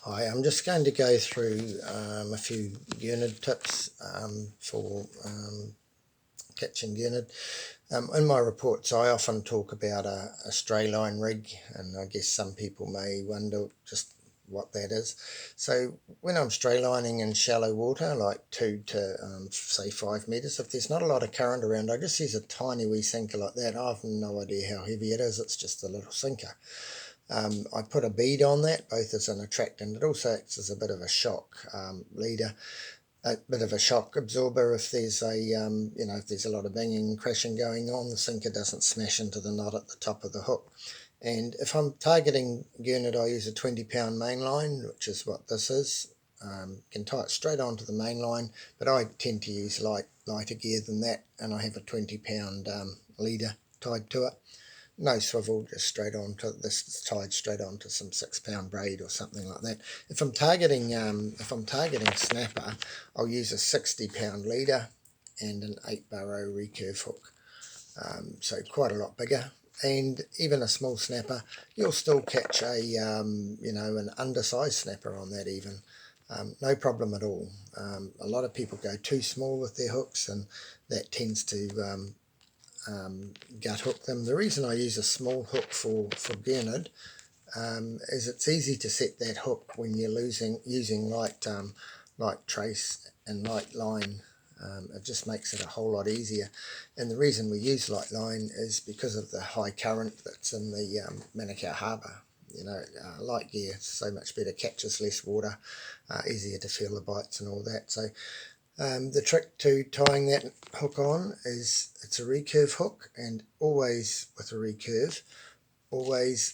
Hi, I'm just going to go through a few gurnard tips for catching gurnard. In my reports I often talk about a stray line rig, and I guess some people may wonder just what that is. So when I'm stray lining in shallow water, like 2 to say 5 metres, if there's not a lot of current around, I just use a tiny wee sinker like that. I have no idea how heavy it is, it's just a little sinker. I put a bead on that, both as an attractant. It also acts as a bit of a shock leader, a bit of a shock absorber. If there's if there's a lot of banging and crashing going on, the sinker doesn't smash into the knot at the top of the hook. And if I'm targeting gurnard, I use a 20-pound main line, which is what this is. Can tie it straight onto the main line, but I tend to use lighter gear than that, and I have a 20-pound leader tied to it. No swivel, just straight onto this. Is tied straight onto some 6-pound braid or something like that. If I'm targeting snapper, I'll use a 60-pound leader and an 8-burrow recurve hook. So quite a lot bigger. And even a small snapper, you'll still catch an undersized snapper on that even. No problem at all. A lot of people go too small with their hooks, and that tends to gut hook them. The reason I use a small hook for gurnard is it's easy to set that hook when you're using light trace and light line. It just makes it a whole lot easier. And the reason we use light line is because of the high current that's in the Manukau Harbour. Light gear is so much better, catches less water, easier to feel the bites and all that. So the trick to tying that hook on is it's a recurve hook, and always with a recurve, always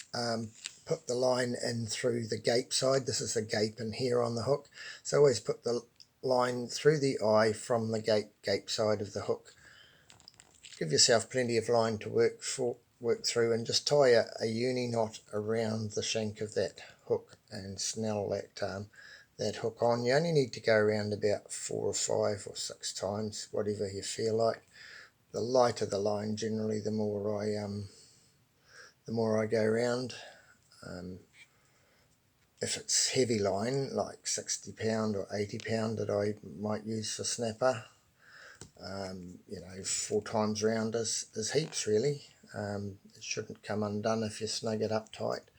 put the line in through the gape side. This is a gape in here on the hook, so always put the line through the eye from the gape side of the hook. Give yourself plenty of line to work through, and just tie a uni knot around the shank of that hook and snell that hook on. You only need to go around about 4 or 5 or 6 times, whatever you feel like. The lighter the line, generally, the more I go around. If it's heavy line, like 60-pound or 80-pound that I might use for snapper, 4 times round is heaps really. It shouldn't come undone if you snug it up tight.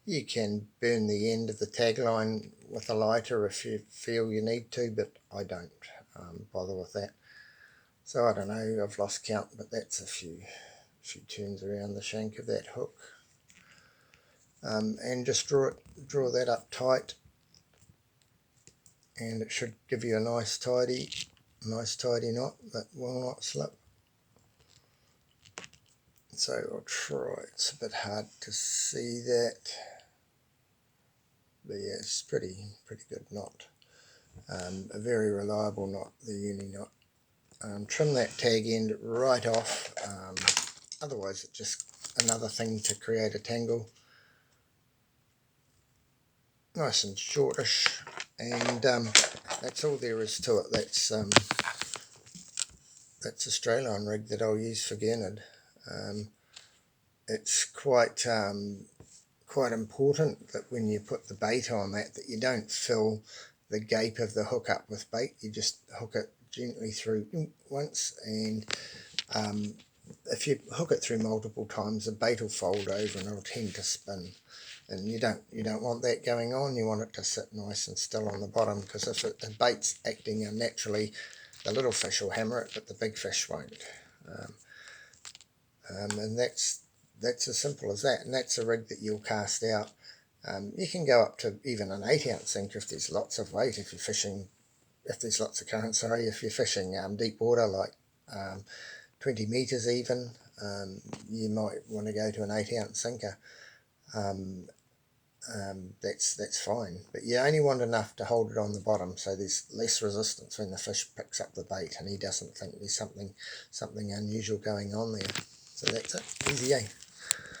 You can burn the end of the tag line with a lighter if you feel you need to, but I don't bother with that. So I don't know, I've lost count, but that's a few turns around the shank of that hook. And just draw that up tight, and it should give you a nice tidy knot that will not slip. So I'll try. It's a bit hard to see that, but yeah, it's pretty good knot. A very reliable knot, the uni knot. Trim that tag end right off, otherwise it's just another thing to create a tangle. Nice and shortish, and that's all there is to it. That's a stray line rig that I'll use for gurnard. It's quite important that when you put the bait on that you don't fill the gape of the hook up with bait. You just hook it gently through once, and if you hook it through multiple times, the bait will fold over and it'll tend to spin, and you don't want that going on. You want it to sit nice and still on the bottom, because if the bait's acting unnaturally, the little fish will hammer it, but the big fish won't. And that's as simple as that, and that's a rig that you'll cast out. You can go up to even an 8-ounce sinker if there's lots of weight, if there's lots of current, if you're fishing deep water, like 20 metres even, you might want to go to an 8-ounce sinker. That's fine, but you only want enough to hold it on the bottom, so there's less resistance when the fish picks up the bait and he doesn't think there's something unusual going on there. So that's it, easy, eh?